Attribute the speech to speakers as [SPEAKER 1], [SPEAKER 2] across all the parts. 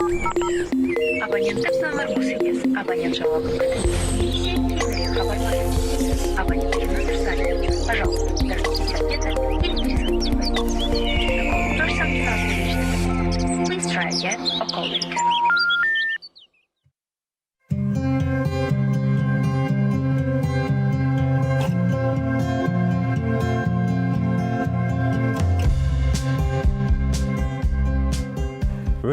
[SPEAKER 1] Абоненттік номер босыгез. Абонент жауабын күтіңіз. Немесе хабарласыңыз. Абонентский номер занят. Пожалуйста, дождитесь ответа или перезвоните по нему. The call person is not reached. Please try again or call later.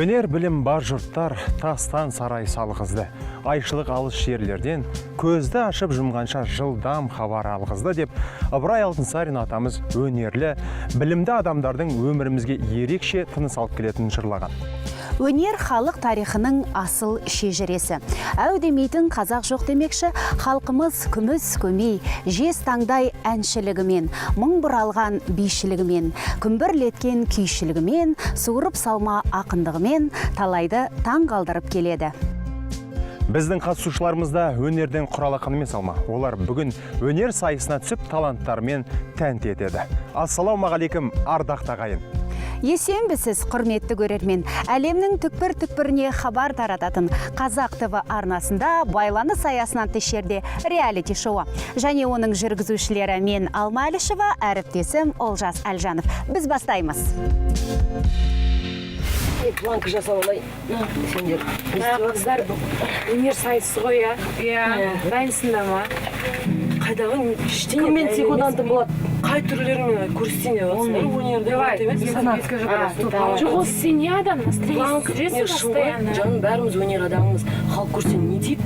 [SPEAKER 2] Өнер білім бар жұрттар тастан сарай салғызды. Айшылық алыс жерлерден көзді ашып жұмғанша жылдам хабар алғызды деп Ыбырай Алтынсарин атамыз өнерлі, білімді адамдардың өмірімізге ерекше тыныс алып келетінін жырлаған.
[SPEAKER 3] Өнер халық тарихының асыл шежіресі. Әу демейтін қазақ жоқ демекші, халқымыз күміс көмей, жез таңдай әншілігімен, мың бұралған бишілігімен, күмбірлеткен күйшілігімен, суырып салма ақындығымен талайды таң қалдырып келеді.
[SPEAKER 2] Біздің қатысушыларымызда өнерден құралақын емес алма. Олар бүгін өнер сайысына түсіп таланттарымен тәнті етеді. Ассалаумағалейкум, ардақты ағайын.
[SPEAKER 3] Есенбісіз, құрметті көрермен, әлемнің түкпір-түкпіріне хабар тарататын Қазақ ТВ арнасында байланыс аясынан тыс жерде реалити шоуы. Және оның жүргізушілері мен Алма Әлішева, әріптесім Олжас Әлжанов. Біз бастаймыз.
[SPEAKER 4] Планка жасап алайын. Сендер.
[SPEAKER 5] Қыздар, өнер сайысы ғой, иә. Дайынсыңдар ма?
[SPEAKER 4] Қайдағы ештеңе. Кіммен секундантым болады. Қай түрлерімен көрсетейін деп өнерді
[SPEAKER 5] Жоқ, осы сен не адам? Стресс жүресің постоянно.
[SPEAKER 4] Жаным, бәріміз өнер адамымыз. Халық көрсе не дейді?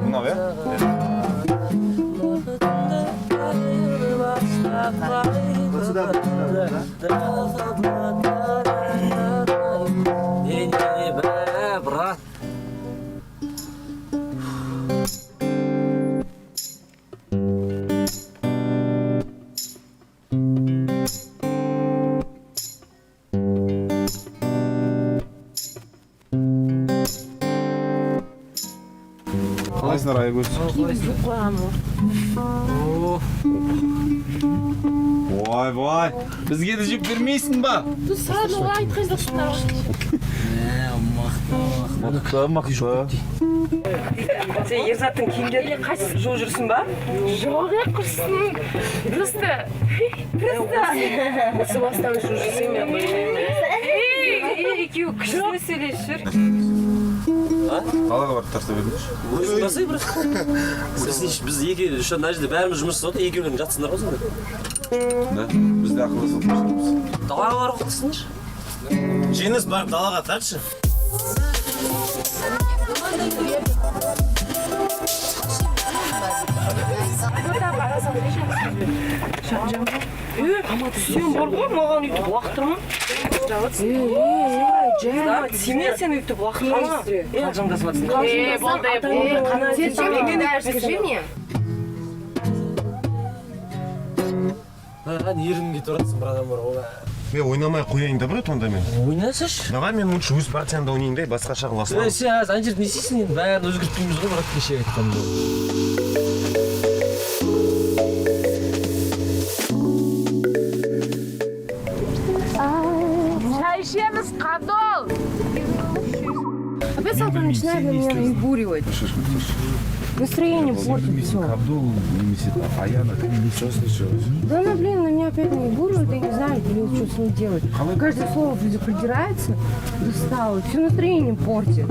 [SPEAKER 2] Мынау,
[SPEAKER 4] брат.
[SPEAKER 2] қалайсыңдар Айгөз? Вай, бізге де жеп бермейсің ба?
[SPEAKER 5] Сразу айтқан жоқсыңдар.
[SPEAKER 4] Сен Ерзаттың киімдерін қайсысы жол жүрсің ба?
[SPEAKER 5] Жоқ, құрсын. Просто.
[SPEAKER 4] Осы бастан жол жүрсің мен
[SPEAKER 5] Екеуі күшті сөйлесіп жүр.
[SPEAKER 2] Қалаға барып тастап едіңіз?
[SPEAKER 6] Басай бір. Біз екеуі үшін мына жерде бәріміз жұмыс істеп екеулерің жатсыңдар ғой сонда.
[SPEAKER 2] Да, біз де ақылдасып тұрмыз.
[SPEAKER 6] Далаға барып қылсыңдар.
[SPEAKER 7] Жеңіс барып далаға тартшы.
[SPEAKER 4] Сен бар ғой, маған үйтіп лақтырма. Семен сен үйтіп лақтырма. Қалжыңдасып
[SPEAKER 5] Скажи мне.
[SPEAKER 6] Ерім кетіп оратсың бір адам бар ғой.
[SPEAKER 7] Мен ойнамай қояйын да брат онда мен.
[SPEAKER 6] Ойнасашы.
[SPEAKER 7] Давай мен лучше өз партиямда ойнайын да, басқаша қыласың.
[SPEAKER 6] Сен аз ана жерде не істейсің енді? Бәрін өзгертпейміз ғой, брат, кеше айтқанымда.
[SPEAKER 5] Чай ішеміз, қадол.
[SPEAKER 8] Опять Салтан начинает на меня наебуривать. Настроение портит все. Да она, блин, на меня опять наебуривает, я не знаю, блин, что с ней делать. Каждое слово придирается, достало, все настроение портит.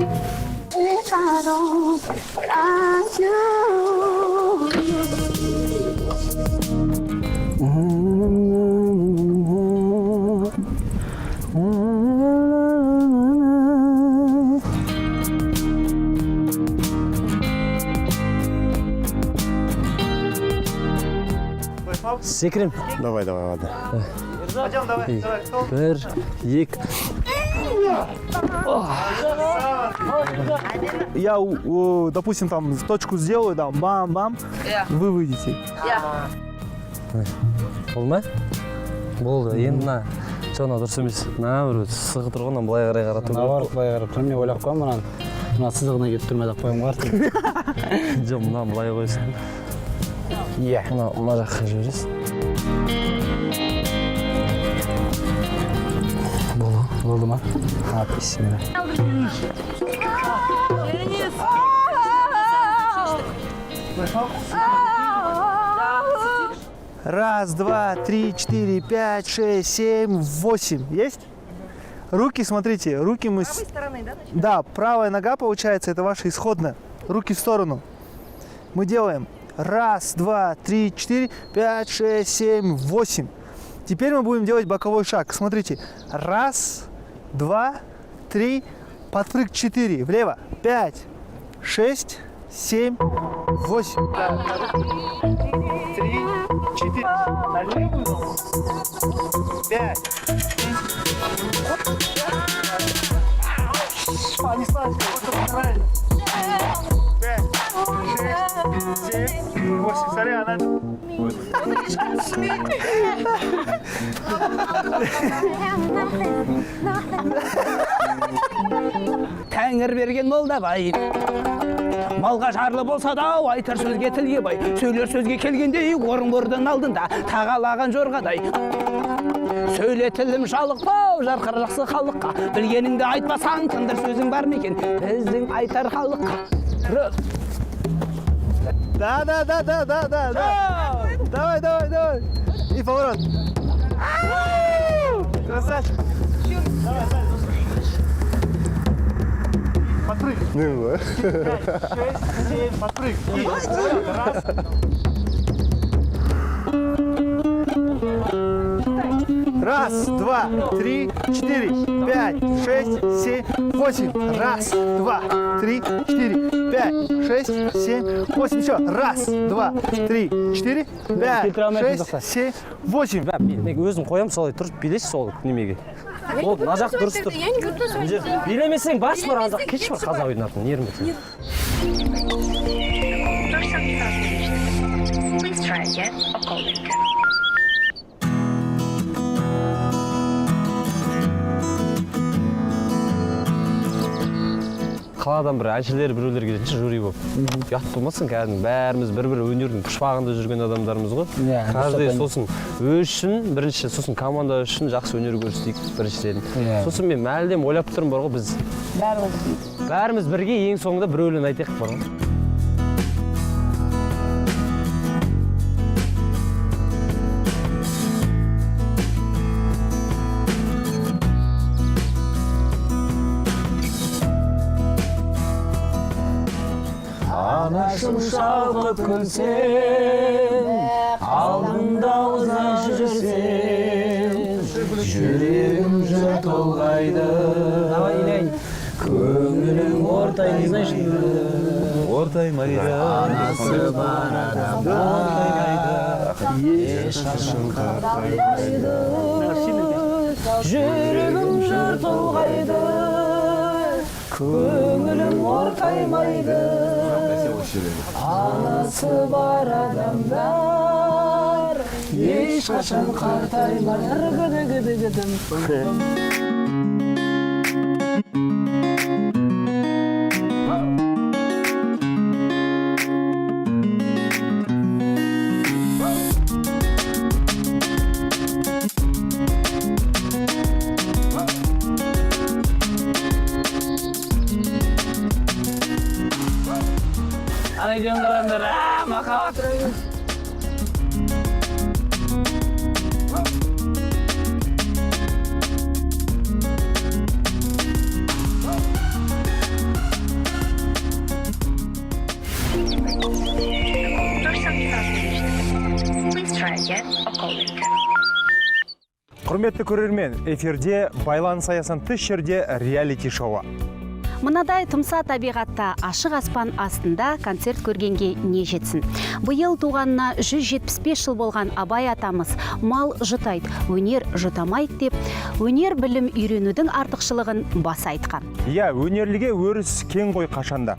[SPEAKER 6] Секірем.
[SPEAKER 7] Давай, ладно.
[SPEAKER 6] Бір, екі.
[SPEAKER 9] Я, допустим, там точку сделаю, там, бам-бам, вы выйдете.
[SPEAKER 6] Болды ма? Болды, енді мына Жана дұрыс емес. Мына бір сызығы тұрғаннан былай қарай қарату керек.
[SPEAKER 9] Мына барып былай қарап тұрмын, мен ойлап қоймын, мына сызығына кетіп тұрмай деп қоямын ғой.
[SPEAKER 6] Жоқ, мына былай қойсын.
[SPEAKER 9] Иә.
[SPEAKER 6] Мына жаққа жібересің. Болды.
[SPEAKER 9] Болды ма? Бисмилля.
[SPEAKER 10] Раз, два, три, четыре, пять, шесть, семь, 8. Есть? Руки, смотрите, руки мы... Правой стороны, да? Да, правая нога, получается, это ваша исходная. Руки в сторону. Мы делаем раз, два, три, четыре, пять, шесть, семь, 8. Теперь мы будем делать боковой шаг. Смотрите. Раз, два, три, подпрыг 4. Влево. 5, 6, 7, 8. 3, 4. На левую ногу. 5. Понеслась. Вот правильно. 5, 6, 7, 8. Смотри, она...
[SPEAKER 9] Тәңір берген молдабай. Малға жарлы болса да, айтар сөзге тілге бай. Сөйлер сөзге келгенде, орынбордың алдында тағалаған жорғадай. Сөйлетілім жалықпау, жарқыр жақсы халыққа. Білгеніңді айтпасаң, тыңдар сөзің бар ма екен? Біздің айтар халыққа.
[SPEAKER 10] Да. Давай. И поворот. Красавчик. Подпрыг. 5, 6, 7, подпрыг. И раз. Раз, два, три, четыре, 5, 6, 7, 8. Раз, два, три, четыре, 5, 6, 7, 8. Еще. Раз, два, три, четыре, 5, 6, 7, 8.
[SPEAKER 6] Мен өзім қоям, солай тұрып билейсіз сол немеге. Ол мына жақ дұрыс тұр. Билемесең бас бар, ана жақ кеш бар қазақ ойнатын, ерметін.
[SPEAKER 1] Повтор сам сам. Please try again or call later.
[SPEAKER 6] Қаладан бір әншілер біреулер келетін жюри болып. Ұят болмасын, кәдімгі бәріміз бір-бір өнердің пұшпағында жүрген адамдарымыз ғой. Каждый сосын үшін, бірінші сосын команда үшін жақсы өнер көрсетейік біріншіден. Сосын мен мәлдем ойлап тұрмын бар ғой, біз бәріміз бірге ең соңында бір өлең айтайық бар ғой.
[SPEAKER 9] Анашым шалқып күлсең, алдымда ұзақ жүрсең, жүрегім жыр толғайды, көңілің ортаймайды, анасы бар адамдар ешқашан қартаймайды, жүрегім жыр толғайды, көңілім ортаймайды, анасы бар адамдар ешқашан қартаймайды. Jangan maka terus.
[SPEAKER 1] Please try again or call later.
[SPEAKER 2] Құрметті көрермен, эфирде байланыс аясын тыс жерде реалити шоуы.
[SPEAKER 3] Мынадай тұмса табиғатта ашық аспан астында концерт көргенге не жетсін. Бұйыл туғанына 175 жыл болған Абай атамыз мал жұтайды, өнер жұтамайды деп, өнер білім үйренудің артықшылығын баса айтқан.
[SPEAKER 2] Иә, өнерліге өріс кең ғой қашанда.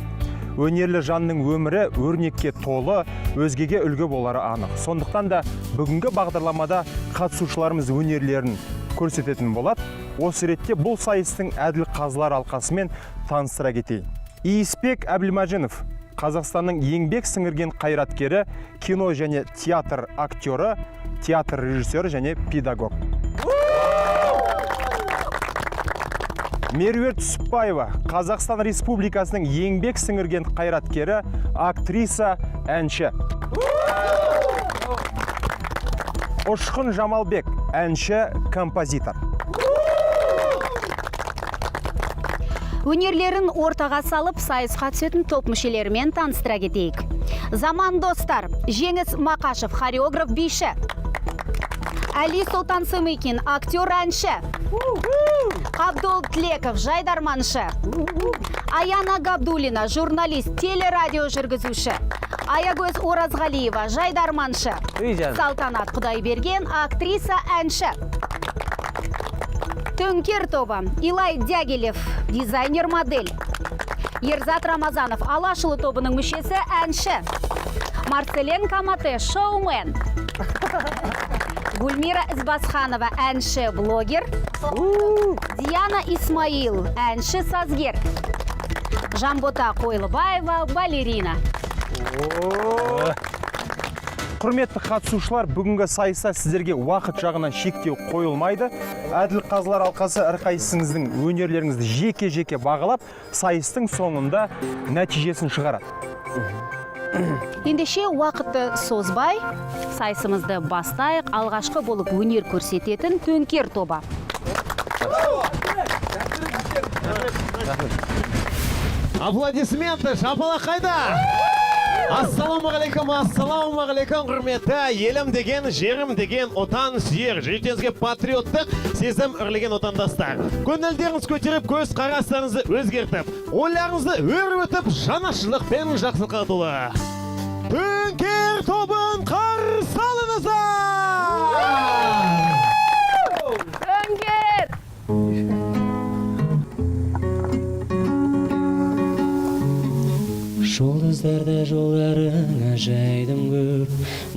[SPEAKER 2] Өнерлі жанның өмірі өрнекке толы, өзгеге үлгі болары анық. Сондықтан да бүгінгі бағдарламада қатысушыларымыз өнерлерін көрсететін болады. Осы ретте бұл сайыстың әділ қазылар алқасымен таныстыра кетейін. Иіспек Әбілмәжінов, Қазақстанның еңбек сіңірген қайраткері, кино және театр актері, театр режиссері және педагог. Меруерт Түсіпбаева, Қазақстан Республикасының еңбек сіңірген қайраткері, актриса, әнші. Ұшқын Жамалбек, әнші, композитор.
[SPEAKER 3] Өнерлерін ортаға салып, сайысқа түсетін топ мүшелерімен таныстыра кетейік. Заман достар, Жеңіс Мақашев, хореограф, биші. Али Сұлтан Сымыкин, актер, әнші. Абдол Тлеков, жайдарманшы. Аяна Габдулина, журналист, телерадио жүргізуші. Аягөз Оразғалиева, жайдарманшы. Салтанат Құдайберген, актриса, әнші. Төңкер тобы, Илай Дягилев, дизайнер, модель. Ерзат Рамазанов, Алашылы тобының мүшесі, әнші. Марселен Камате, шоумен. Гүлмира Ізбасханова, әнші, блогер. Диана Исмаил, әнші, сазгер. Жамбота Қойлыбаева, балерина.
[SPEAKER 2] Құрметті қатысушылар, бүгінгі сайыста сіздерге уақыт жағынан шектеу қойылмайды. Әділ қазылар алқасы әрқайсыңыздың өнерлеріңізді жеке-жеке бағалап, сайыстың соңында нәтижесін шығарады.
[SPEAKER 3] Ендеше уақытты созбай, сайысымызды бастайық. Алғашқы болып өнер көрсететін Төңкер тобы.
[SPEAKER 11] Аплодисменті, шапалақ қайда? Ассаламағалейкум, құрметті елім деген, жерім деген, отан сүйер, жүректеріңізге патриоттық сезім үрлеген отандастар. Көңілдеріңіз көтеріп, көз қарастарыңызды өзгертіп, ойларыңызды өрбітіп, жанашырлық пен жақсылыққа толы. Төңкер тобын қарсы алыңыздар!
[SPEAKER 3] Төңкер!
[SPEAKER 12] Жұлдыздарда жолдарыңа жайдым көп,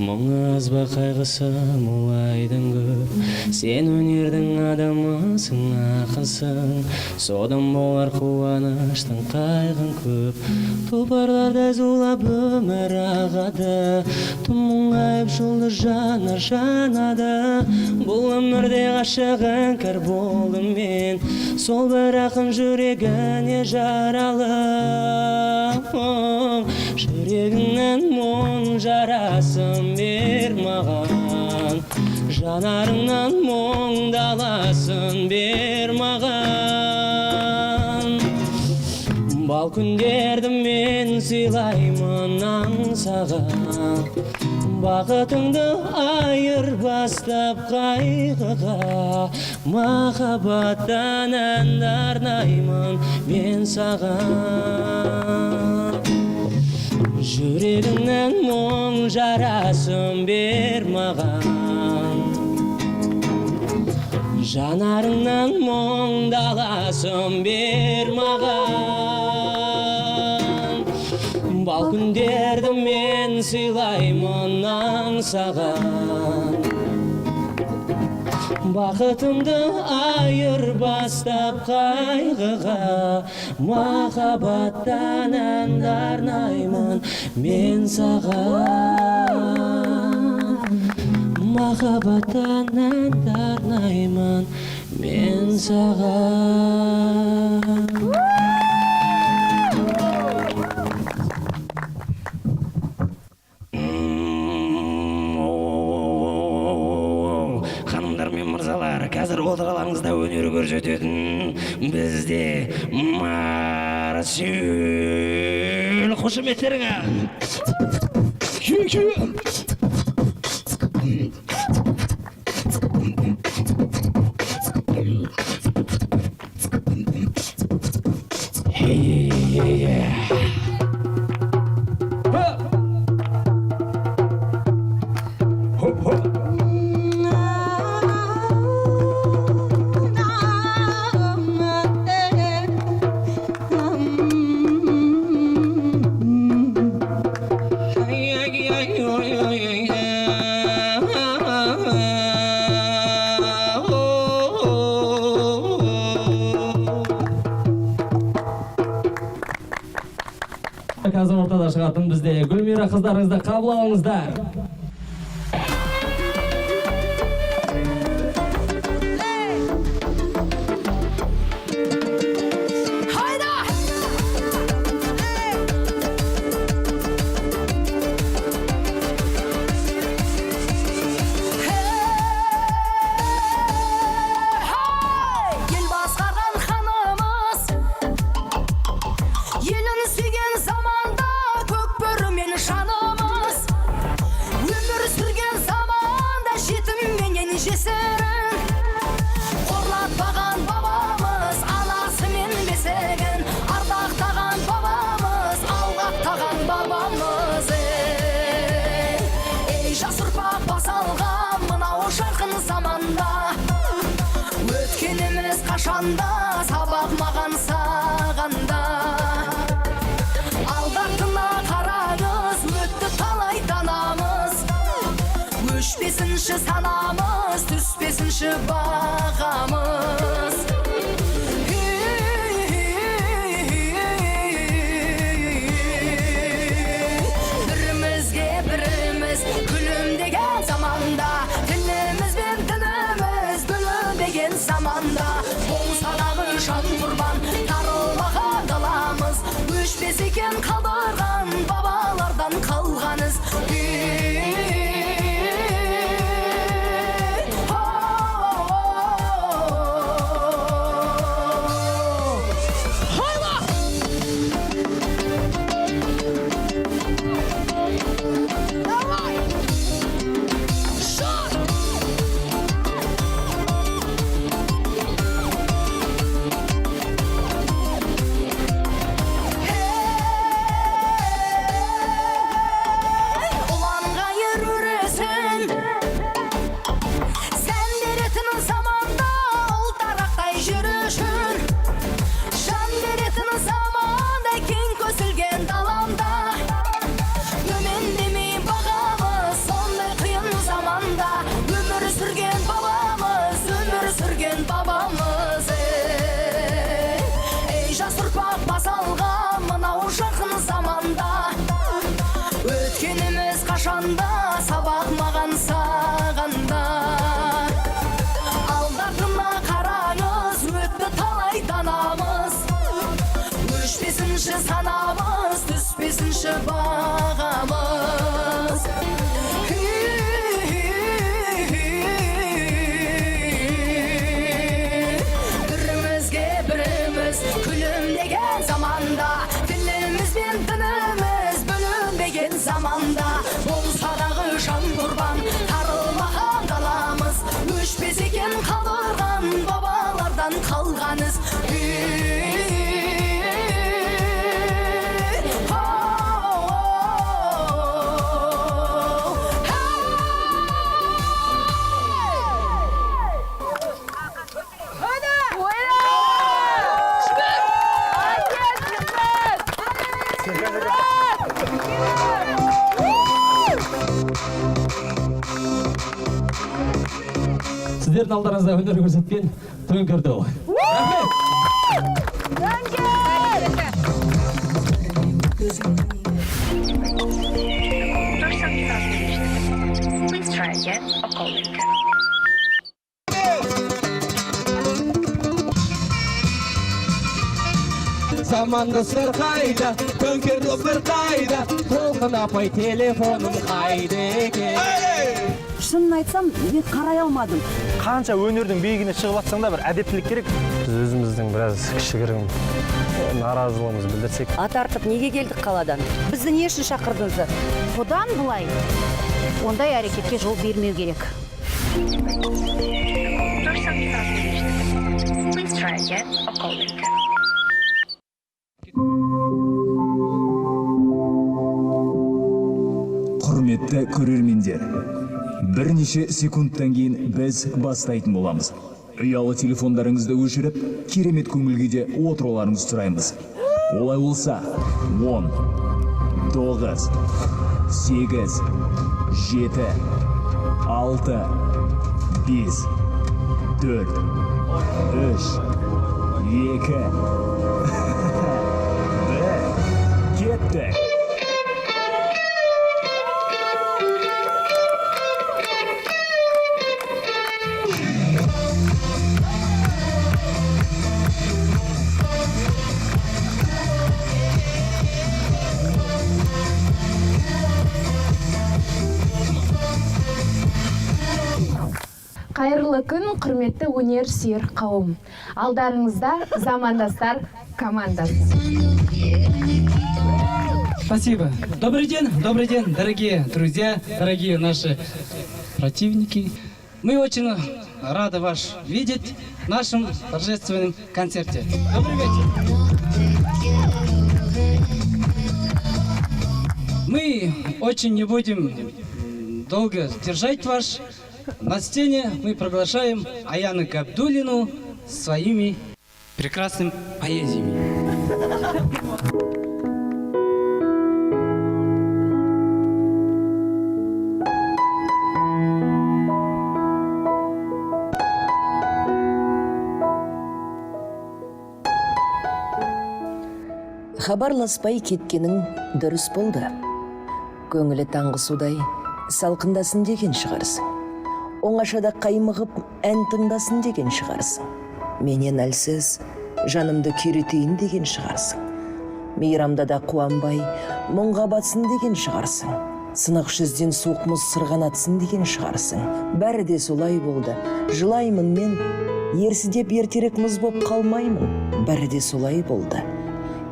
[SPEAKER 12] мұңыз ба қайғысы мұлайдың көп. Сен өнердің адамысың, ақынсың, содан болар қуаныштың қайғың көп. Тұлпарларда зулап өмір ағады, түн мұңайып жұлдыз жанар жанады. Бұл өмірде ғашығын кір болдым мен, сол бір ақын жүрегіне жаралы. Жүрегіңнен мұң жарасын бер маған, жанарыңнан мұң даласын бер маған. Бал күндерді мен сыйлаймын аңсаған, бақытыңды айырбастап қайғыға. Махаббаттан ән арнаймын мен саған. Жүрегіңнен мұң жарасын бер маған, жанарыңнан мұң даласын бер маған. Бал күндерді мен сыйлаймын аңсаған, бақытымды айырбастап қайғыға. Махаббаттан ән арнаймын мен саған, махаббаттан ән арнаймын мен саған. Қазір отыраларыңызда өнер көрсететін бізде Марсюл. Қошеметтеріңе. Қазір ортада шығатын бізде Гүлмира қыздарыңызды қабыл алыңыздар.
[SPEAKER 13] қашанда, сабақ маған сағанда. Алдартына қараңыз, өтті талай данамыз. Өшпесінші санамыз, түспесінші бағамыз. Бірімізге біріміз күлімдеген заманда, тіліміз бен дініміз бөлінбеген заманда. Болса дағы жан құрбан, тарылмаған даламыз. Өшпес екен қалдырған бабалардан қалғаныз. Өткеніміз қашанда, сабақ маған сағанда. Алдартына қараңыз, өтті талай данамыз. Өшпесінші санамыз, түспесінші бағамыз. Бірімізге біріміз күлімдеген заманда, тіліміз бен дініміз бөлінбеген заманда. Болса дағы жан құрбан, тарылмаған даламыз. Өшпес екен қалдырған бабалардан қалғаныз.
[SPEAKER 12] Сіздердің алдарыңызда өнер көрсеткен Төңкерді ол.
[SPEAKER 1] Please try again or call later.
[SPEAKER 12] Замандастар қайда, Төңкерді бір қайда, толқын апай телефоным қайда екен.
[SPEAKER 3] Шынын айтсам, мен қарай алмадым.
[SPEAKER 2] Қанша өнердің биігіне шығып атсаң да бір әдептілік керек. Біз өзіміздің біраз кішігірім наразылығымызды білдірсек.
[SPEAKER 4] Ат артып неге келдік қаладан? Бізді не үшін шақырдыңыздар?
[SPEAKER 3] Бұдан былай ондай әрекетке жол бермеу керек.
[SPEAKER 1] Please try again or call later.
[SPEAKER 14] Құрметті көрермендер, бірнеше секундтан кейін біз бастайтын боламыз. Ұялы телефондарыңызды өшіріп, керемет көңілгеде отыруларыңызды сұраймыз. Олай болса, 10, 9, 8, 7, 6, 5, 4, 3, 2, 1, кетті.
[SPEAKER 5] Қайырлы күн, құрметті өнер сүйер қауым. Алдарыңызда замандастар командасы.
[SPEAKER 15] Спасибо. Добрый день, дорогие друзья, дорогие наши противники. Мы очень рады вас видеть в нашем торжественном концерте. Добрый вечер. Мы очень не будем долго держать вас. На сцене мы приглашаем Аяну Габдуллину своими прекрасными поэзиями.
[SPEAKER 16] Хабарласпай кеткенің дұрыс болды. Көңілі таңғы судай салқындасын деген шығарсың. Оңашада қаймығып ән тыңдасын деген шығарсың. Менен әлсіз жанымды күйретейін деген шығарсың. Мейрамда да қуанбай мұңға батсын деген шығарсың. Сынық жүзден суық мұз сырғанатсын деген шығарсың. Бәрі де солай болды. Жылаймын мен, ерсідеп ертерек мұз боп қалмаймын. Бәрі де солай болды.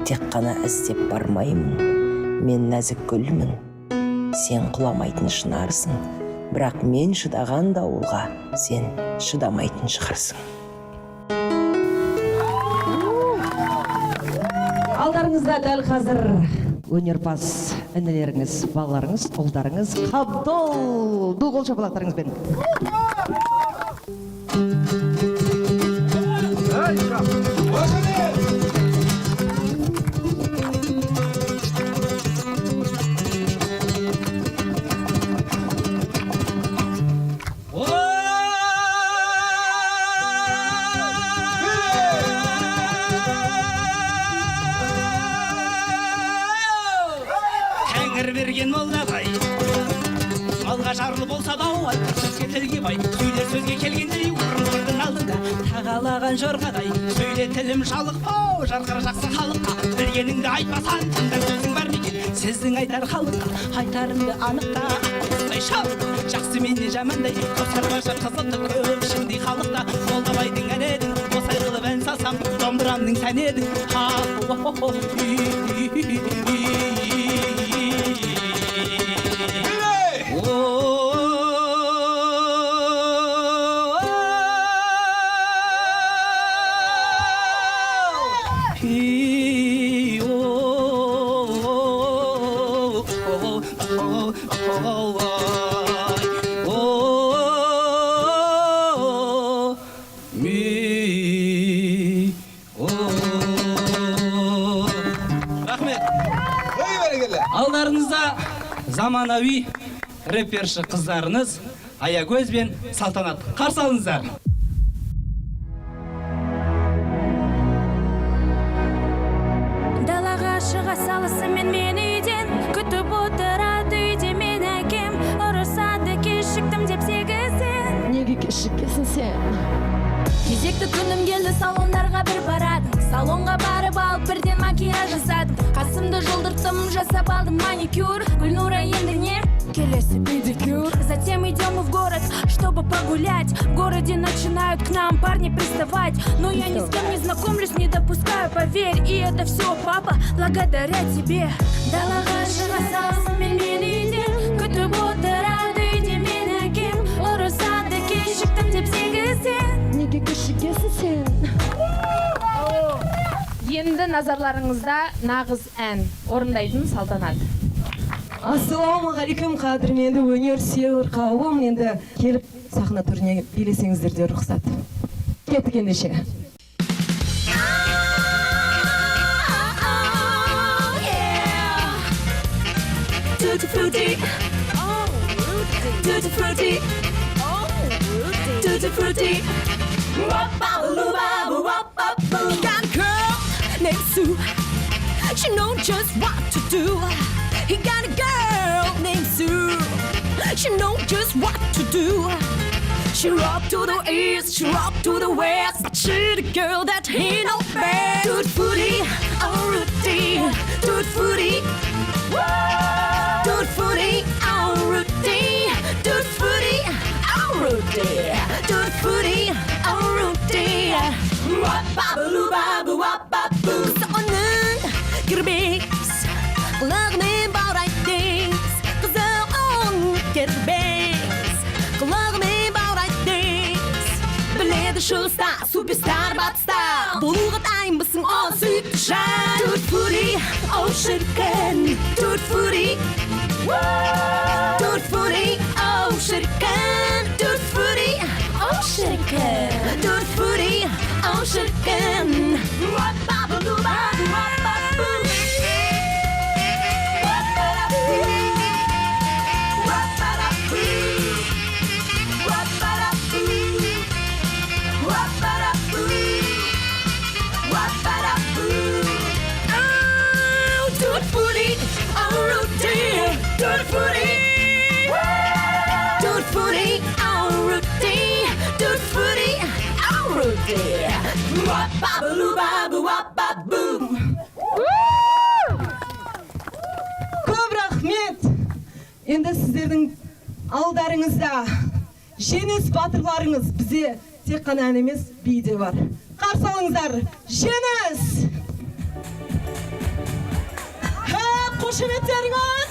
[SPEAKER 16] Тек қана іздеп бармаймын. Мен нәзік гүлмін, сен құламайтын шынарсың. Бірақ мен шыдаған дауылға сен шыдамайтын шығарсың.
[SPEAKER 17] Алдарыңызда дәл қазір өнерпаз інілеріңіз, балаларыңыз, ұлдарыңыз қабдол. Ду қол шапалақтарыңызбен.
[SPEAKER 9] Берген молдабай, малға жарлы болса да сөзге тілге бай, сөйлер сөзге келгендей орындардың алдында тағалаған жорғадай, сөйле тілім жалықпау жарқыр жақсы халыққа, білгеніңді айтпасан тыңдар сөзің бар некен, сіздің айтар халыққа айтарымды анықта осылайша жақсы мен де жамандай қосарбашы қызықты көп ішіндей халықта молдабайдың әнедің осай қылып ән салсам домбырамның сәнедің
[SPEAKER 15] Алдарыңызда заманауи рэперші қыздарыңыз Аягөз бен Салтанат. Қарсы алыңыздар.
[SPEAKER 18] Далаға шыға салысымен мен үйден, күтіп отырады үйде мен әкем, ұрысады кешіктім деп сегізден.
[SPEAKER 19] Неге кешіккесің сен?
[SPEAKER 18] Кезекті күнім келді, салондарға бір барадым, салонға барып алып бірден макияж жасадым, қасымды жылдырттым, жасап алдым маникюр. Гүлнура енді не? Келесі педикюр. Затем идем мы в город, чтобы погулять. В городе начинают к нам парни приставать, но я ни с кем не знакомлюсь, не допускаю, поверь. И это все, папа, благодаря тебе. Далаға шыға салысымен мен үйден, күтіп отырады үйде мен әкем, ұрысады кешіктім деп сегізден.
[SPEAKER 19] Неге кешіккесің сен?
[SPEAKER 5] Енді назарларыңызда нағыз ән орындайтын Салтанат.
[SPEAKER 19] Ассалаумағалейкум, қадірменді өнер сүйер қауым, енді келіп сахна төріне билесеңіздер де рұқсат. Кеттік ендеше.
[SPEAKER 18] Tutti frutti, tutti frutti, tutti frutti. Got a girl named Sue, she knows just what to do. He got a girl named Sue, she knows just what to do. She rock to the east, she rock to the west, but she the girl that ain't no bad. Tutti frutti, oh Rudy, tutti frutti, tutti frutti, oh Rudy, tutti frutti, oh Rudy, tutti frutti, oh Rudy. Wap babaloo babu wap babu. So'o는 kirbiks, kulağımın bağray things. Kızağın kirbiks, kulağımın bağray things. Біледі шығыста, суперстар батыста, болуға дайынбысың о сүйікті жан. Tutti frutti, oh шіркін, tutti frutti, tutti frutti, oh шіркін, tutti frutti, oh шіркін, tutti frutti, oh шіркін
[SPEAKER 19] Көп рахмет. Енді сіздердің алдарыңызда жеңіс батырларыңыз бізде тек қана ән емес би де бар. Қарсы алыңыздар. Жеңіс! Қошеметтеріңіз!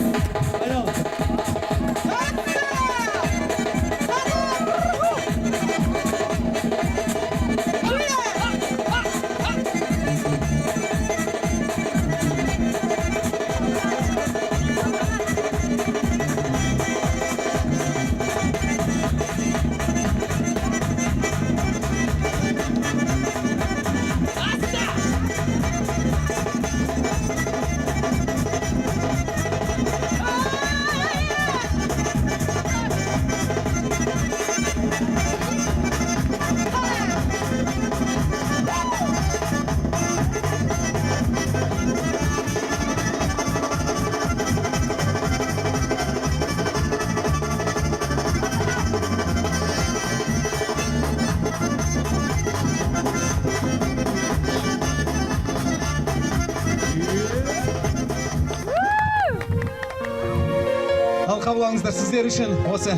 [SPEAKER 11] Қабыл алыңыздар, сіздер үшін осы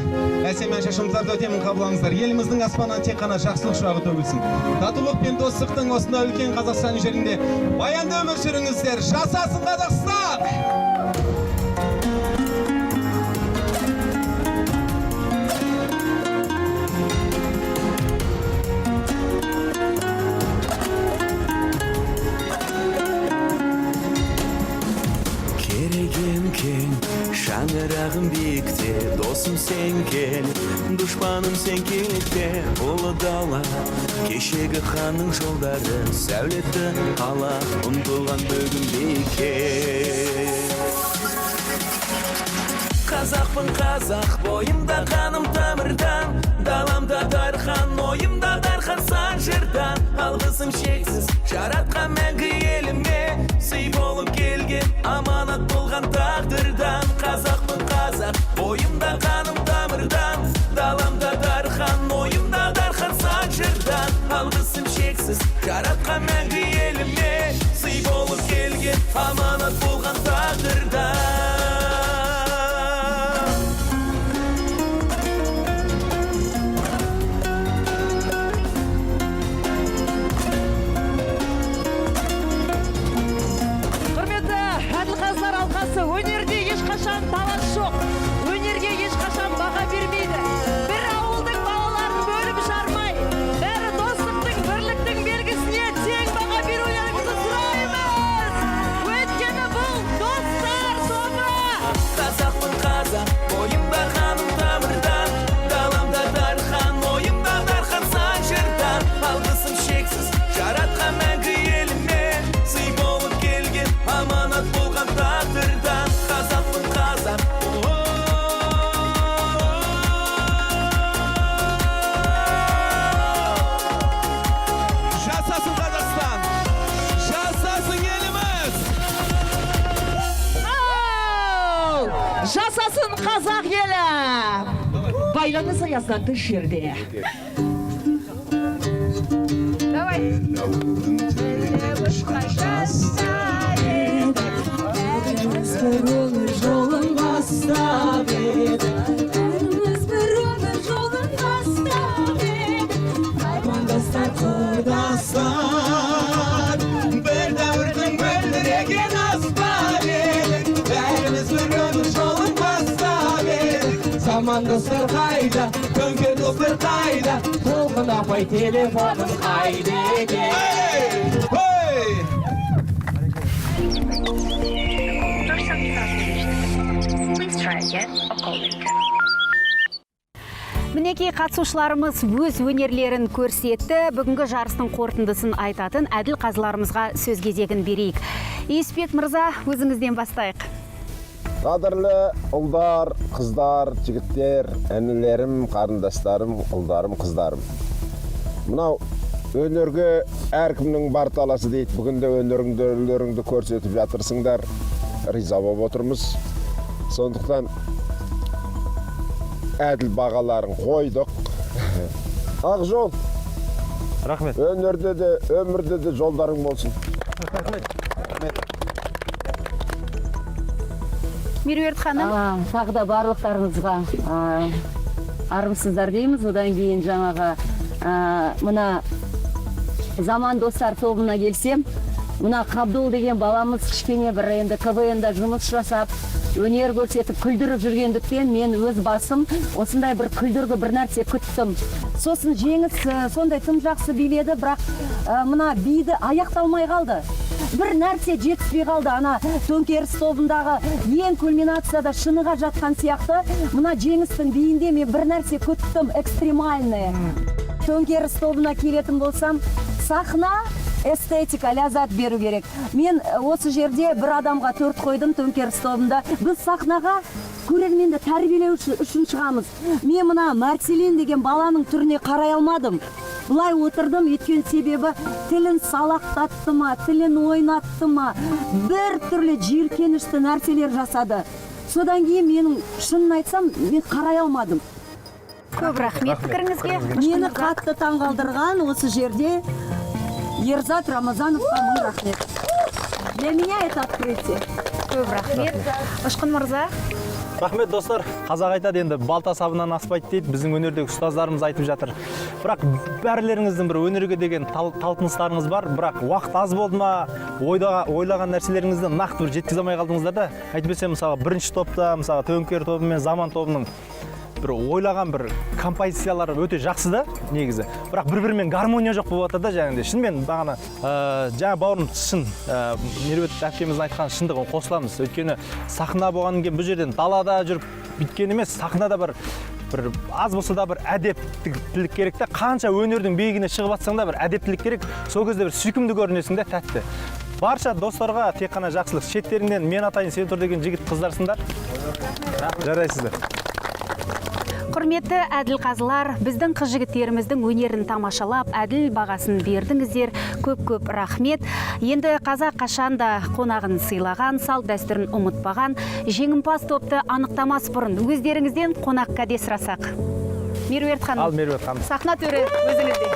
[SPEAKER 11] әсем ән шашымыздарды өтемін қабыл алыңыздар. Еліміздің аспанынан тек қана жақсылық шуағы төгілсін. Татулық пен достықтың осындай үлкен Қазақстан жерінде баянды өмір сүріңіздер. Жасасын Қазақстан!
[SPEAKER 20] Керегем кең, шаңырағым биікте, досым сен кел, дұшпаным сен келекте. Ұлы дала, кешегі ханның жолдары, сәулетті қала, ұмтылған бүгін биікке. Қазақпын қазақ, бойымда қаным тамырдан, даламда дархан, ойымда дархан сан жырдан. Алғысым шексіз, жаратқан мәңгі еліме, сый болып келген, аманат болған тағдырдан. Қазақпын қазақ, бойымда қаным тамырдан, даламда дархан, ойымда дархан сан жырдан. Алғысым шексіз, жаратқан мәңгі еліме, сый болып келген, аманат болған тағдырдан.
[SPEAKER 21] Өнерде ешқашан талас жоқ, өнерге ешқашан баға бермейді. Бір ауылдың балаларын бөліп жармай, бәрі достықтың, бірліктің белгісіне тең баға берулеріңізді сұраймыз. Өйткені бұл достар тобы.
[SPEAKER 20] Қазақпын қазақ, бойымда қаным тамырдан, даламда дархан, ойымда дархан сан жырдан. Алғысым шексіз, жаратқан мәңгі еліме, сый болып келген, аманат болған тағдырдан. Қазақпын қазақ,
[SPEAKER 11] жасасын Қазақстан, жасасын еліміз.
[SPEAKER 21] Жасасын қазақ елі. Байланыс аясында тыс жерде. Давай.
[SPEAKER 18] Бір өмір жолын бастап еді, бәріміз бір өмір жолын бастап еді. Армандастар, құрдастар,
[SPEAKER 11] бір дәуірдің мөлдіреген аспан едік. Бәріміз бір өмір жолын бастап едік.
[SPEAKER 18] замандастар қайда,
[SPEAKER 11] Төңкер достар қайда,
[SPEAKER 18] толқын апай телефоным қайда екен.
[SPEAKER 3] Мінекей қатысушыларымыз өз өнерлерін көрсетті. Бүгінгі жарыстың қорытындысын айтатын әділ қазыларымызға сөз кезегін берейік. Есбек мырза, өзіңізден бастайық.
[SPEAKER 8] Қадірлі ұлдар, қыздар, жігіттер, әнілерім, қарындастарым, ұлдарым, қыздарым. Мынау өнерге әркімнің бар таласы дейді. Бүгінде өнеріңді көрсетіп жатырсыңдар. Риза болып отырмыз. Сондықтан әділ бағаларын қойдық. Ақ жол.
[SPEAKER 2] Рахмет.
[SPEAKER 8] Өнерде де, өмірде де жолдарың болсын.
[SPEAKER 3] Меруерт ханым.
[SPEAKER 22] Тағы да барлықтарыңызға армысыздар дейміз. Одан кейін жаңағы мына заман достар тобына келсем, мына Қабдол деген баламыз кішкене бір енді КВН-да жұмыс жасап, өнер көрсетіп, күлдіріп жүргендіктен мен өз басым осындай бір күлдіргі бір нәрсе күттім. Сосын жеңіс сондай тым жақсы биледі, бірақ мына биді аяқталмай қалды. Бір нәрсе жетіспей қалды. Ана төңкеріс тобындағы ең кульминацияда шыныға жатқан сияқты, мына жеңістің биінде мен бір нәрсе күттім, экстремальный. Төңкеріс тобына келетін болсам, сахна, эстетика, ләззат беру керек. Мен осы жерде бір адамға 4 қойдым төңкеріс тобында. Біз сахнаға көрерменді тәрбиелеу үшін шығамыз. Мен мына Марселин деген баланың түріне қарай алмадым. Бұлай отырдым, еткен себебі тілін салақтатты ма, тілін ойнатты ма, бір түрлі жиіркенішті нәрселер жасады. Содан кейін менің шынын айтсам, мен қарай алмадым.
[SPEAKER 3] Көп рахмет пікіріңізге.
[SPEAKER 22] Мені қатты таңғалдырған осы жерде Ерзат Рамазановқа мың рахмет. Для меня это открытие.
[SPEAKER 3] Көп рахмет. Ұшқын мырза.
[SPEAKER 2] Рахмет достар, қазақ айтады енді балта сабынан аспайды дейді, біздің өнердегі ұстаздарымыз айтып жатыр. Бірақ бәрілеріңіздің бір өнерге деген талпыныстарыңыз бар, бірақ уақыт аз болды ма, ойлаған нәрселеріңізді нақты бір жеткізе алмай қалдыңыздар да. Әйтпесе мысалы бірінші топта, мысалы төңкер тобы мен заман тобының бір ойлаған бір композициялары өте жақсы да негізі, бірақ бір-бірімен гармония жоқ болып жатыр да жаңағыдай. Шынымен бағана жаңа бауырым шын Меруерт әпкеміздің айтқан шындығын қосыламыз. Өйткені сахна болғаннан кейін бұл жерден далада жүріп біткен емес, сахнада бір аз болса да бір әдептілік керек та, қанша өнердің биігіне шығып жатсаң да бір әдептілік керек. Сол кезде бір сүйкімді көрінесің де, тәтті. Барша достарға тек қана жақсылық. Шеттеріңнен мен атайын, сен тұр деген жігіт қыздарсыңдар. Жарайсыздар.
[SPEAKER 3] Құрметті әділ қазылар, біздің қыз жігіттеріміздің өнерін тамашалап, әділ бағасын бердіңіздер. Көп-көп рахмет. Енді қазақ қашанда қонағын сыйлаған, салт дәстүрін ұмытпаған, жеңімпаз топты анықтамас бұрын өздеріңізден қонақ кәде сұрасақ. Меруерт ханым.
[SPEAKER 2] Ал Меруерт ханым.
[SPEAKER 3] Сахна төрі өзіңізде.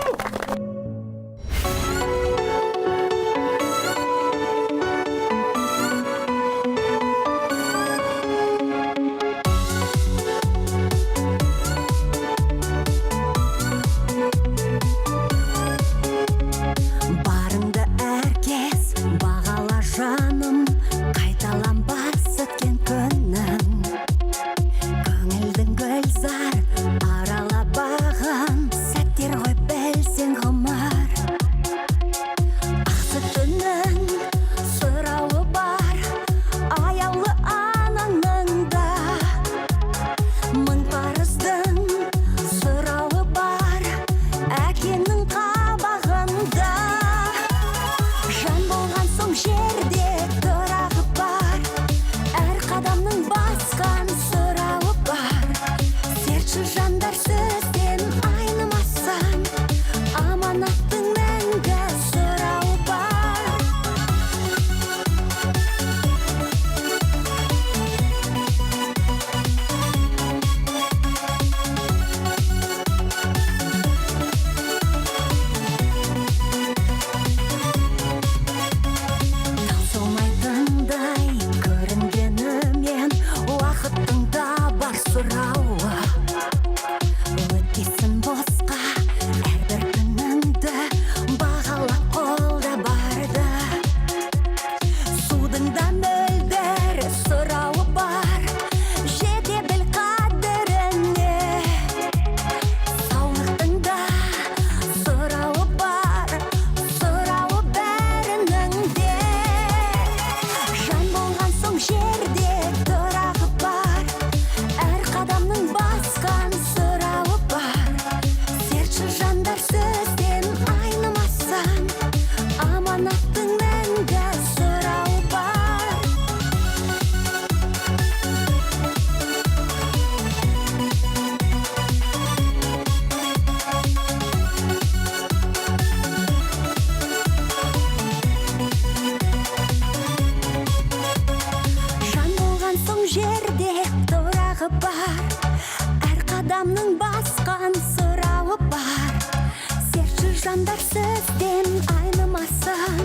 [SPEAKER 13] сізден айнымасын,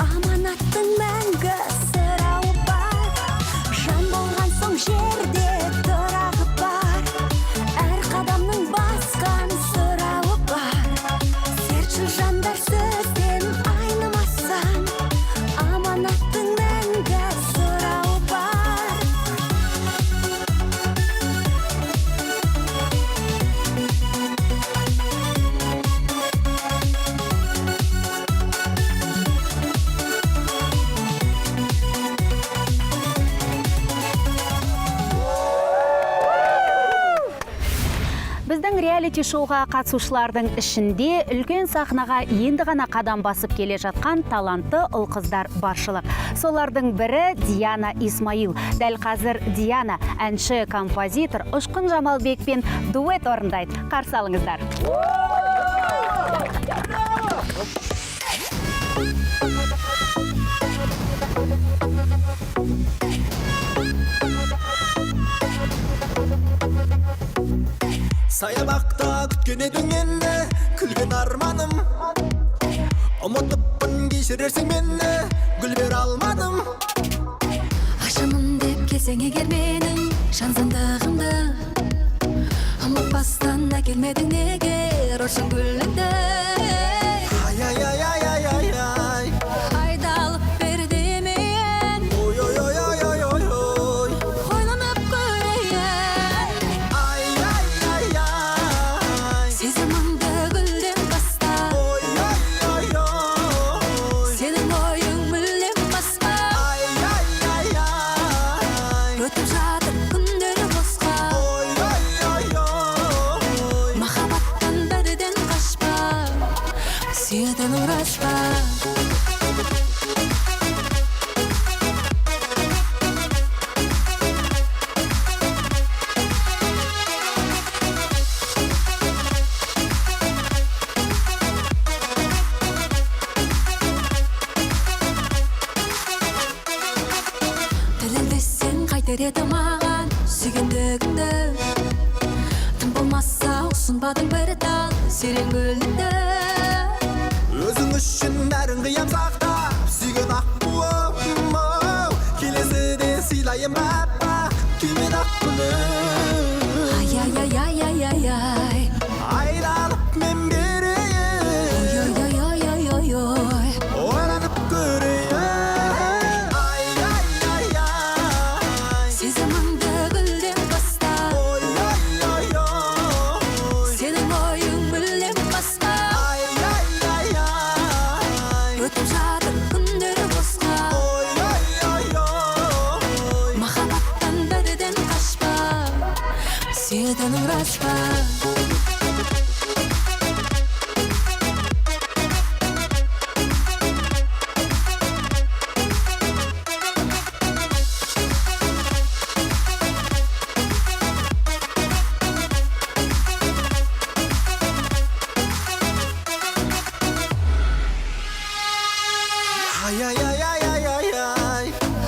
[SPEAKER 13] аманаттың мәңгі сұрауы бар. Жан болған соң жерде тұрағы бар, әр қадамның басқан сұрауы бар. Серtші жандар сөзден айнымасын, аманаттың мәңгі сұрауы бар.
[SPEAKER 3] Біздің реалити-шоуға қатысушылардың ішінде үлкен сахнаға енді ғана қадам басып келе жатқан талантты ұл-қыздар баршылық. Солардың бірі Диана Исмаил. Дәл қазір Диана әнші, композитор Ұшқын Жамалбекпен дуэт орындайды. Қарсы алыңыздар.
[SPEAKER 20] Саябақта күткен едің енді, күлген арманым. Ұмытыппын, кешірерсің мені, гүл бере алмадым.
[SPEAKER 13] Ашымын деп келсең егер менің жансандығымды, ұмытпастан әкелмедің неге рошын гүліңді.
[SPEAKER 20] Ай,
[SPEAKER 13] Айдалып бер демейін, ойланып көрейін. Сезіміңді гүлден баста, сенің ойың мүлдем басқа. Өтіп жатыр күндері босқа, махаббаттан бірден қашпа, сүйетін ұмырашпа. Тіліндесең қайтер еді маған сүйгендігіңді, тым болмаса ұсынбадың бір тал серен гүліңді.
[SPEAKER 20] өзің үшін бәрін қиям сақтап, сүйген аққуым, келесіде сыйлайын аппақ күймен ақ гүлім.
[SPEAKER 13] Ай,
[SPEAKER 20] Айналып мен берейін, ойланып көрейін.
[SPEAKER 13] сезіміңді гүлден баста, сенің ойың мүлдем басқа. Өтіп жатыр күндері босқа, махаббаттан бірден қашпа, сүйетін ұмырашпа.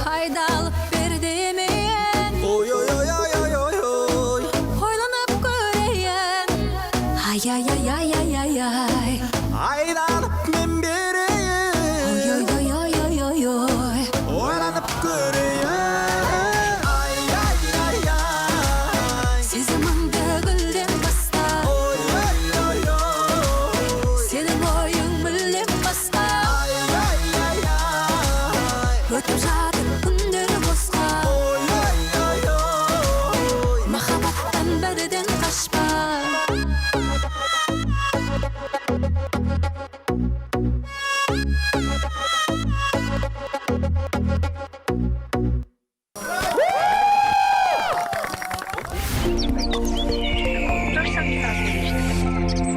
[SPEAKER 13] Айдалып бер демейін, ойланып көрейін.
[SPEAKER 20] Айналып мен берейін, ойланып көрейін.
[SPEAKER 13] Сезіміңді гүлден баста, сенің ойың мүлдем басқа. Өтіп жатыр күндері босқа, махаббаттан бірден қашпа.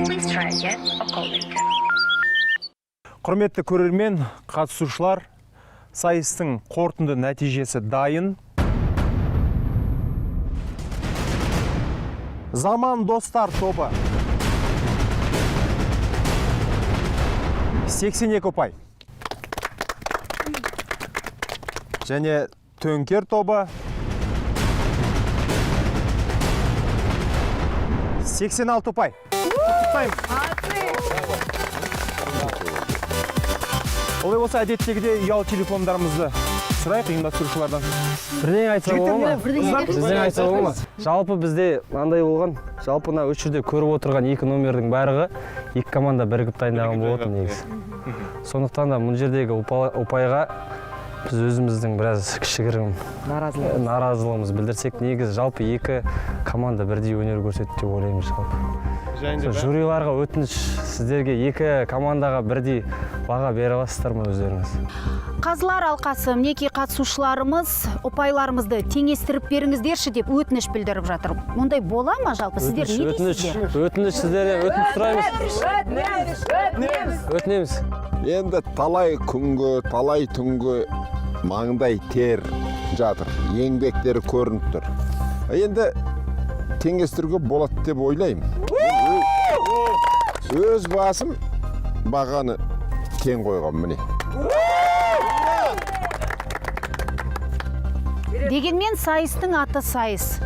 [SPEAKER 1] Please try again or call later.
[SPEAKER 2] Құрметті көрермен, қатысушылар, сайыстың қорытынды нәтижесі дайын. Заман достар тобы 82 ұпай. Және Төңкер тобы 86 ұпай. Олай болса әдеттегідей ұялы телефондарымызды сұрайық ұйымдастырушылардан.
[SPEAKER 6] Бірдеңе айтса бола ма? Бірдеңе айтса бола ма? Жалпы бізде мынандай болған. Жалпы мына үш жерде көріп отырған екі номердің барлығы екі команда бірігіп дайындаған болатын негізі. Сондықтан да бұл жердегі ұпайға біз өзіміздің біраз кішігірім наразылығымыз білдірсек, негізі жалпы екі команда бірдей өнер көрсетті деп ойлаймыз жалпы. Жюриларға өтініш, сіздерге екі командаға бірдей баға бере аласыздар ма өздеріңіз?
[SPEAKER 3] Қазылар алқасы мінекей қатысушыларымыз ұпайларымызды теңестіріп беріңіздерші деп өтініш білдіріп жатыр. Мұндай бола ма жалпы? Сіздер не дейсіздер?
[SPEAKER 6] Өтініш сіздерден өтініш сұраймыз. Өтінеміз.
[SPEAKER 8] Енді талай күнгі, талай түнгі маңдай тер жатыр. Еңбектері көрініп тұр. Енді теңестіруге болады деп ойлаймын. Өз басым бағаны тең қойған міне.
[SPEAKER 3] Дегенмен сайыстың аты сайыс.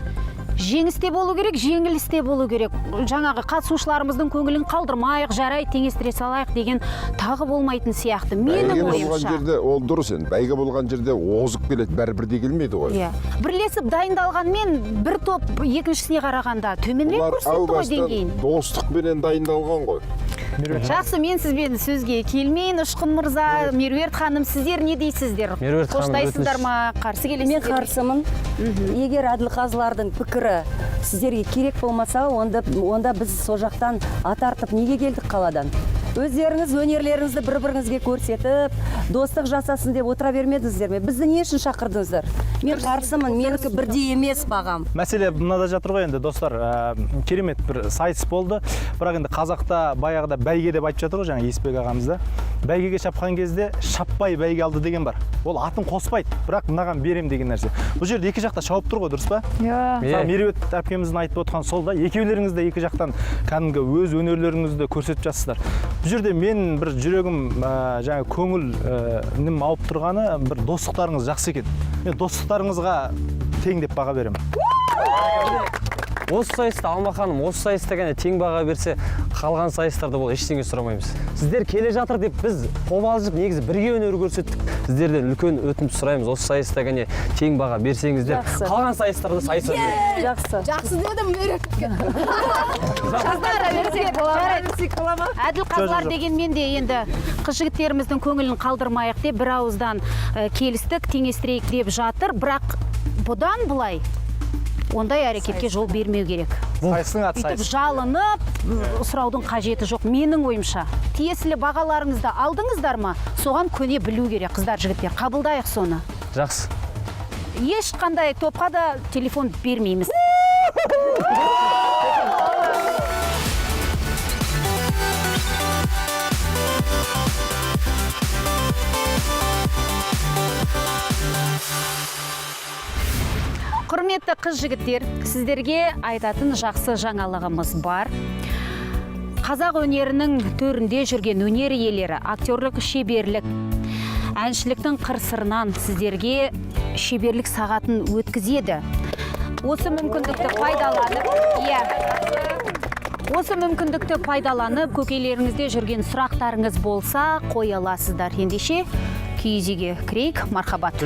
[SPEAKER 3] Жеңісте болу керек, жеңілісте болу керек. Жаңағы қатысушыларымыздың көңілін қалдырмайық, жарай теңестіре салайық деген тағы болмайтын сияқты. Менің ойымша.
[SPEAKER 8] Бәйге болған жерде ол дұрыс енді. Бәйге болған жерде озып келеді, бәрі келмейді ғой.
[SPEAKER 3] Бірлесіп дайындалғанмен бір топ екіншісіне қарағанда төменірек көрсетті ғой деңгейін.
[SPEAKER 8] Достықпенен дайындалған ғой.
[SPEAKER 3] Жақсы, мен сізбен сөзге келмейін. Ұшқын мырза, Меруерт ханым, сіздер не дейсіздер? Қоштайсыздар ма, қарсы келесіздер?
[SPEAKER 22] Мен қарсымын. Егер Әділқазылардың пікірі сіздерге керек болмаса, онда біз со жақтан атартып неге келдік қаладан? Өздеріңіз өнерлеріңізді бір-біріңізге көрсетіп, достық жасасын деп отыра бермедіңіздер ме? Бізді не үшін шақырдыңыздар? Мен қарсымын, менікі бірдей емес бағам.
[SPEAKER 7] Мәселе мынада жатыр ғой енді, достар, керемет бір сайыс болды. Бірақ енді қазақта баяғыда бәйге деп айтып жатыр ғой, жаңа Есбек ағамызда. Бәйгеге шапқан кезде шаппай бәйге алды деген бар. Ол атын қоспайды, бірақ мынаған берем деген нәрсе. Бұл жерде екі жақта шауып тұр ғой, дұрыс па? Меруерт әпкеміздің айтып отқан сол да, екеулеріңіз де екі жақтан кәдімгі өз өнерлеріңізді көрсетіп жатсыздар. Бұл жерде мен бір жүрегім жаңа көңілім ауып тұрғаны бір достықтарыңыз жақсы екен. Мен достықтарыңызға тең деп баға беремін.
[SPEAKER 6] Осы сайыста Алмаханым, осы сайыста ғана тең баға берсе, қалған сайыстарда бұл ештеңе сұрамаймыз. Сіздер келе жатыр деп біз қобалжып негізі бірге өнер көрсеттік. Сіздерден үлкен өтініп сұраймыз, осы сайыста ғана тең баға берсеңіздер, қалған сайыстарда сайыса береді.
[SPEAKER 22] Жақсы.
[SPEAKER 5] Жақсы дедім,
[SPEAKER 3] Әділ қазылар дегенмен де енді қыз-жігіттеріміздің көңілін қалдырмайық деп бір ауыздан келістік, теңестірейік деп жатыр. Бірақ бұдан бұлай ондай әрекетке жол бермеу керек. Бүйтіп жалынып, сұраудың қажеті жоқ, менің ойымша. Тиесілі бағаларыңызды алдыңыздар ма? Соған көне білу керек, қыздар, жігіттер. Қабылдайық соны.
[SPEAKER 6] Жақсы.
[SPEAKER 3] Ешқандай топқа да телефон бермейміз. Құрметті қыз-жігіттер, сіздерге айтатын жақсы жаңалығымыз бар. Қазақ өнерінің төрінде жүрген өнер иелері, актерлік шеберлік, әншіліктің қыр-сырынан сіздерге шеберлік сағатын өткізеді. Осы мүмкіндікті пайдаланып, көкейлеріңізде жүрген сұрақтарыңыз болса, қоя аласыздар. Ендеше киіз үйге кірейік, мархабат.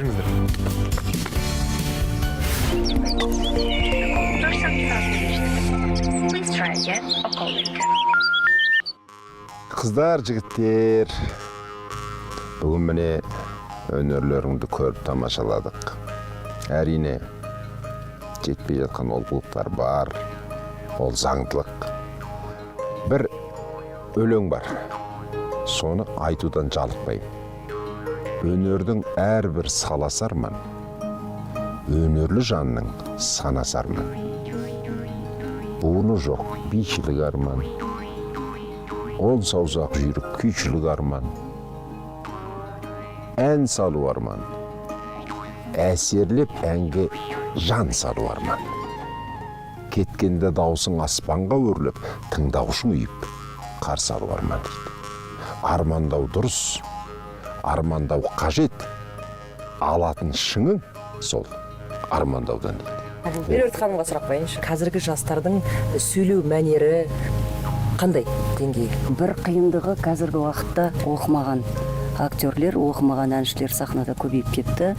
[SPEAKER 8] Қыздар, жігіттер, бүгін міне өнерлеріңді көріп тамашаладық. Әрине, жетпей жатқан олқылықтар бар, ол заңдылық. Бір өлең бар, соны айтудан жалықпаймын. Өнердің әрбір саласы арман, өнерлі жанның санасы арман. Буыны жоқ, бишілік арман, ол саузақ жүйрік күйшілік арман. Ән салу арман, әсерлеп әнге жан салу арман. Кеткенде даусың аспанға өрлеп, тыңдаушың үйіп, қарсы алу арман дейді. Армандау дұрыс, армандау қажет, алатын шыңың сол армандаудан дейді.
[SPEAKER 16] Меруерт ханымға сұрақ қояйыншы. Қазіргі жастардың сөйлеу мәнері Қандай деңгей?
[SPEAKER 22] Бір қиындығы қазіргі уақытта оқымаған актерлер, оқымаған әншілер сахнада көбейіп кетті.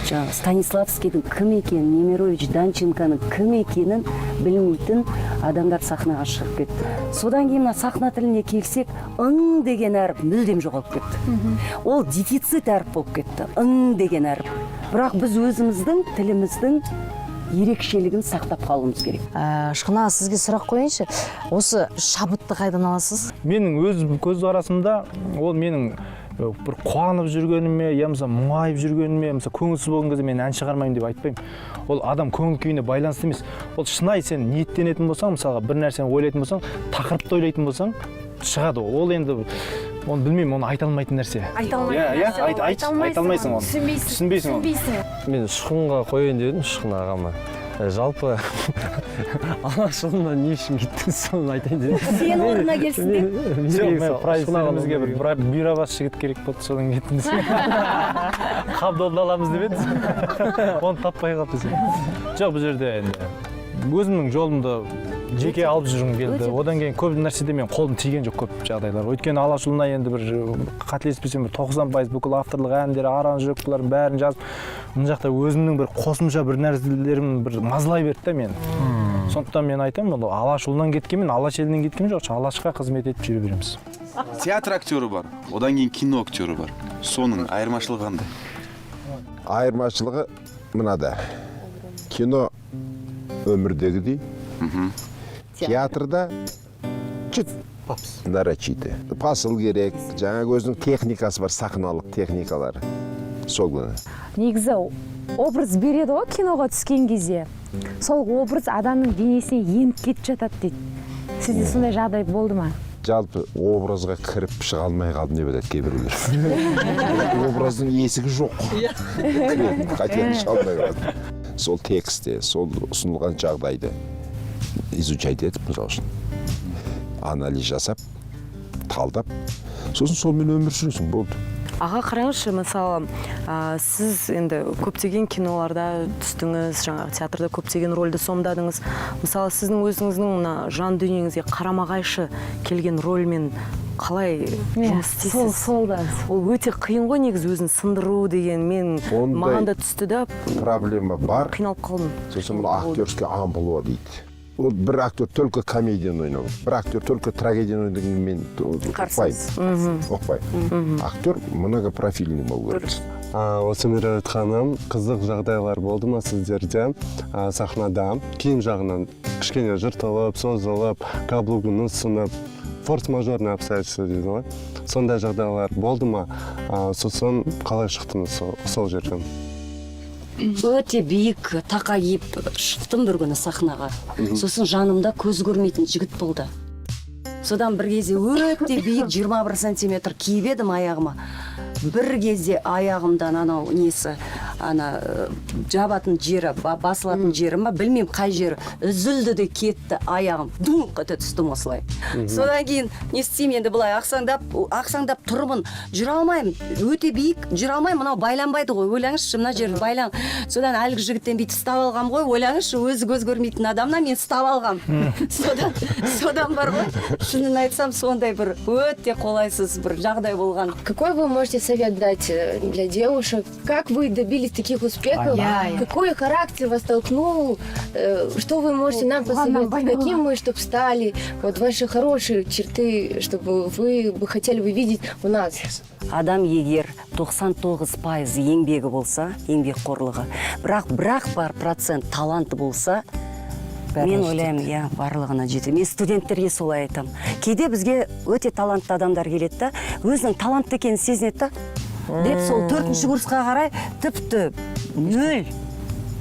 [SPEAKER 22] Жаңағы Станиславскийдің кім екенін, Немирович Данченконың кім екенін білмейтін адамдар сахнаға шығып кетті. Содан кейін сахна тіліне келсек, ың деген әріп мүлдем жоғалып кетті. Ол дефицит әріп болып кетті, ың деген әріп. Бірақ біз өзіміздің тіліміздің ерекшелігін сақтап қалуымыз керек.
[SPEAKER 10] Шқына, сізге сұрақ қойыншы, осы шабытты қайдан аласыз?
[SPEAKER 7] Менің өз көз арасында ол менің бір қуанып жүргеніме, я мұңайып жүргеніме, көңілсіз болған кезде мен ән шығармаймын деп айтпаймын. Ол адам көңіл күйіне байланысты емес. Ол шынайы сен ниеттенетін болсаң, мысалға бір нәрсені ойлайтын болсаң, тақырыпты ойлайтын болсаң, шығады. Ол енді оны білмеймін, оны айта алмайтын нәрсе. Айта алмайсың оны. Түсінбейсің оны.
[SPEAKER 6] Мен Шықынға қойын дедім, Шықын ағама. Жалпы Алашұлына не үшін кеттің, соны айтайын дедім.
[SPEAKER 22] Сен орнына келсін деп.
[SPEAKER 7] Мен продюсерімізге бір бюро бас жігіт керек болды, содан кеттім. Қабдолды аламыз деп еді. Оны таппай қалды. Жоқ, бұл жерде өзімнің жолымды жеке алып жүргім келді. Одан кейін көп нәрседе мен қолым тиген жоқ көп жағдайлар. Өйткені Алашұлына енді бір қателеспесем 90% бүкіл авторлық әндері, аранжировкаларын бәрін жазып, мына жақта өзімнің бір қосымша бір нәрселерім бір мазалай берді да мен. Сондықтан мен айтамын, Алашұлынан кеткенмен, Алаш елінен кеткенмен жоқ, Алашқа қызмет етіп жүре береміз.
[SPEAKER 12] Театр актері бар, одан кейін кино актері бар. Соның айырмашылығы қандай?
[SPEAKER 8] Айырмашылығы мынада. Кино өмірдегідей, театрда чүт нарочиті. Пасыл керек, жаңағы өзінің техникасы бар, сахналық техникалары. Сол күні.
[SPEAKER 10] Негізі образ береді ғой киноға түскен кезде. Сол образ адамның денесіне еніп кетіп жатады дейді. Сізде сондай жағдай болды ма?
[SPEAKER 8] Жалпы образға кіріп шыға алмай қалды деп айтады кейбіреулер. Образдың есігі жоқ. Қайтені шыға алмай қалды. Сол текстте, сол ұсынылған жағдайды изучать етіп, мысалы үшін анализ жасап, талдап, сосын солмен өмір сүресің, болды.
[SPEAKER 4] Аға, қараңызшы, мысалы, сіз енді көптеген киноларда түстіңіз, жаңағы театрда көптеген рөлді сомдадыңыз. Мысалы, сіздің өзіңіздің мына жан дүниеңізге қарама-қайшы келген рөлмен қалай жұмыс істейсіз?
[SPEAKER 10] Сол да.
[SPEAKER 4] Ол өте қиын ғой, негізі өзін сындыру деген, маған да түсті да.
[SPEAKER 8] Проблема бар.
[SPEAKER 4] Қиналып қалдым.
[SPEAKER 8] Сосын бұл актерский амплуа дейді. Ол бір актер только комедияны ойнау, бір актер только трагедияны ойнаудан мен оқпаймын. Актер многопрофильный болу керек.
[SPEAKER 23] Осы Меруерт ханым, қызық жағдайлар болды ма сіздерде сахнада? Киім жағынан кішкене жыртылып, созылып, каблугыңыз сынып, форс-мажорный обстоятельства дейді ғой. Сондай жағдайлар болды ма? Сосын қалай шықтыңыз сол жерден?
[SPEAKER 22] Өте биік тақа киіп шықтым бір күні сахнаға. Сосын жанымда көз көрмейтін жігіт болды. Содан бір кезде өте биік 21 сантиметр киіп едім аяғыма. Бір кезде аяғымдан анау несі, жабатын жері, басылатын жері ма, білмеймін қай жері, үзілді де кетті аяғым, дүңқ ете түстім осылай. Содан кейін не істеймін енді былай ақсаңдап тұрмын, жүре алмаймын, өте биік, жүре алмаймын, мынау байланбайды ғой, ойлаңызшы, мына жер байлан. Содан әлгі жігіттен бүйтіп ұстап алғам ғой, ойлаңызшы, өзі көз көрмейтін адамнан мен ұстап алғам. Содан бар ғой, шынын айтсам, сондай бір өте қолайсыз бір жағдай болған.
[SPEAKER 5] Какой вы можете совет дать для девушек? Как вы добились таких успехов? Какой характер вас толкнул? Что вы можете нам посоветовать? Каким мы, чтобы стали? Вот ваши хорошие черты, чтобы вы бы хотели бы видеть у нас.
[SPEAKER 22] Адам егер 99% еңбегі болса, еңбекқорлығы, бірақ бар процент таланты болса, мен ойлаймын, барлығына жетеді. Мен студенттерге солай айтамын. Кейде бізге өте талантты адамдар келеді да, өзінің талантты екенін сезінеді да, деп сол 4-ші курсқа қарай тіпті нөл.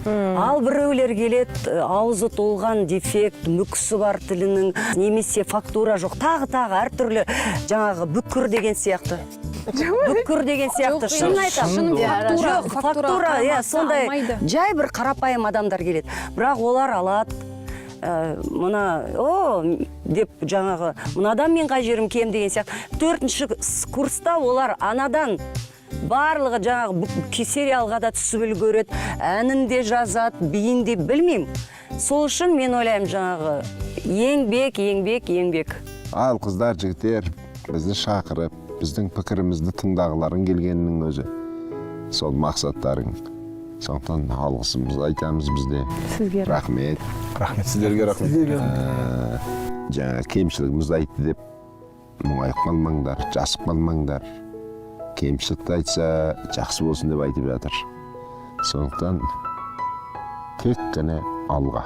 [SPEAKER 22] Ал біреулер келеді, аузы толған дефект, мүкісі бар тілінің, немесе фактура жоқ, тағы әртүрлі жаңағы бүкір деген сияқты. Бүкір деген сияқты, шынын айтам. Фактура, сондай жай бір қарапайым адамдар келеді. Бірақ олар алады, мына, деп жаңағы, мынадан мен қай жерім кем деген сияқты. 4-ші курста олар анадан барлығы жаңағы сериалға да түсіп үлгереді, әнін де жазады, биін де білмеймін. Сол үшін мен ойлаймын жаңағы еңбек.
[SPEAKER 8] ал қыздар, жігіттер бізді шақырып, біздің пікірімізді тыңдағыларың келгеннің өзі сол мақсаттарың. Сондықтан алғысымызды айтамыз бізде.
[SPEAKER 10] Сізге
[SPEAKER 8] рахмет.
[SPEAKER 7] Рахмет.
[SPEAKER 8] Сіздерге рахмет. Жаңа кемшілігімізді айтты деп мұңайып қалмаңдар, жасып қалмаңдар. Кемшілікті айтса жақсы болсын деп айтып жатыр. Сондықтан тек қана алға.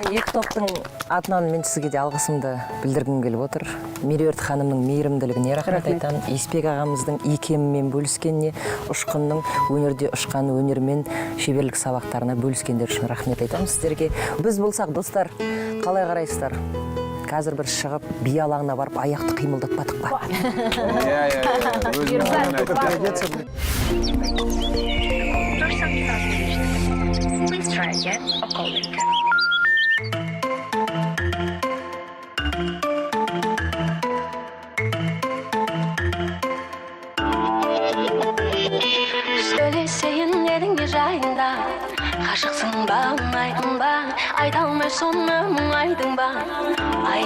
[SPEAKER 16] Екі топтың атынан мен сізге де алғысымды білдіргім келіп отыр. Меруерт ханымның мейірімділігіне рахмет айтамын. Есбек ағамыздың икемімен бөліскеніне, ұшқынның өнерде ұшқан өнермен шеберлік сабақтарына бөліскендер үшін рахмет айтамын сіздерге. Біз болсақ, достар, қалай қарайсыздар? Қазір бір шығып, би алаңына барып, аяқты қимылдатпадық па?
[SPEAKER 1] Please try again or call later.
[SPEAKER 18] Söyleseyim elin jayında Kaşıksın ba, muңайдың ба Айта алмай соны мұңайдың ба Ай,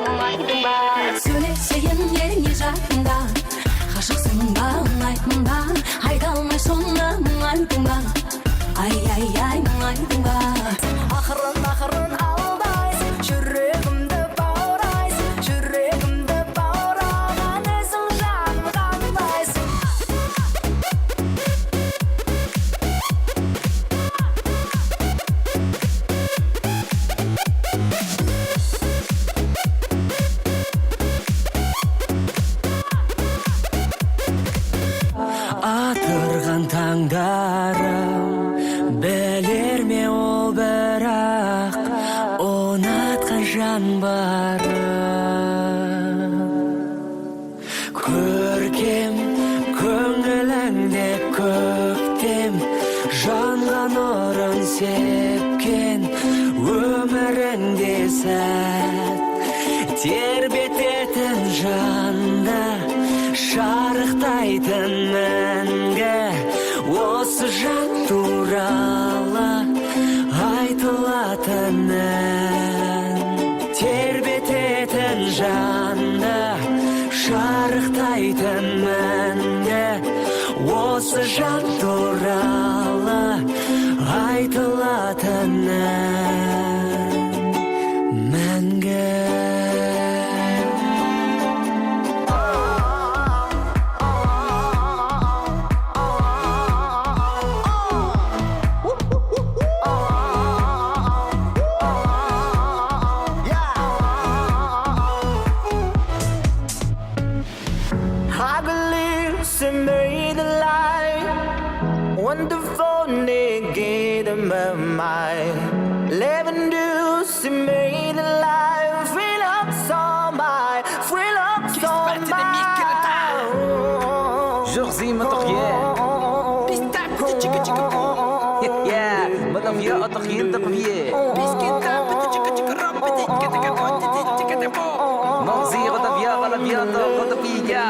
[SPEAKER 18] мұңайдың ба Söyleseyim elin jayında Kaşıksın ba, muңайдың ба Айта алмай соны мұңайдың ба Ай, мұңайдың ба Ақырын алдайсың Жүрегімді баурайсың Жүрегімді баураған өзің жаным қандайсың
[SPEAKER 20] Атырған таңдарым білер ме ол бірақ ұнатқан жан барым көркем көңіліңде көктем жанған нұрын сепкен өміріңде сәт тербететін жанда шарықтайтын мәңгі осы жан туралы айтылатын ән тербететін жанда шарықтайтын мәңгі осы жан туралы айтылатын ән мәңгі Wonderful nigga in my mind. Living do see me the life. Free up so my, free up so my. Jour zie me toch je. Pista chicka chicka. Yeah, maar dan je had toch geen te wie. Biscuit trap chicka chicka rap chicka chicka. Man zie je dat je al aan het wie toch wat op je ja.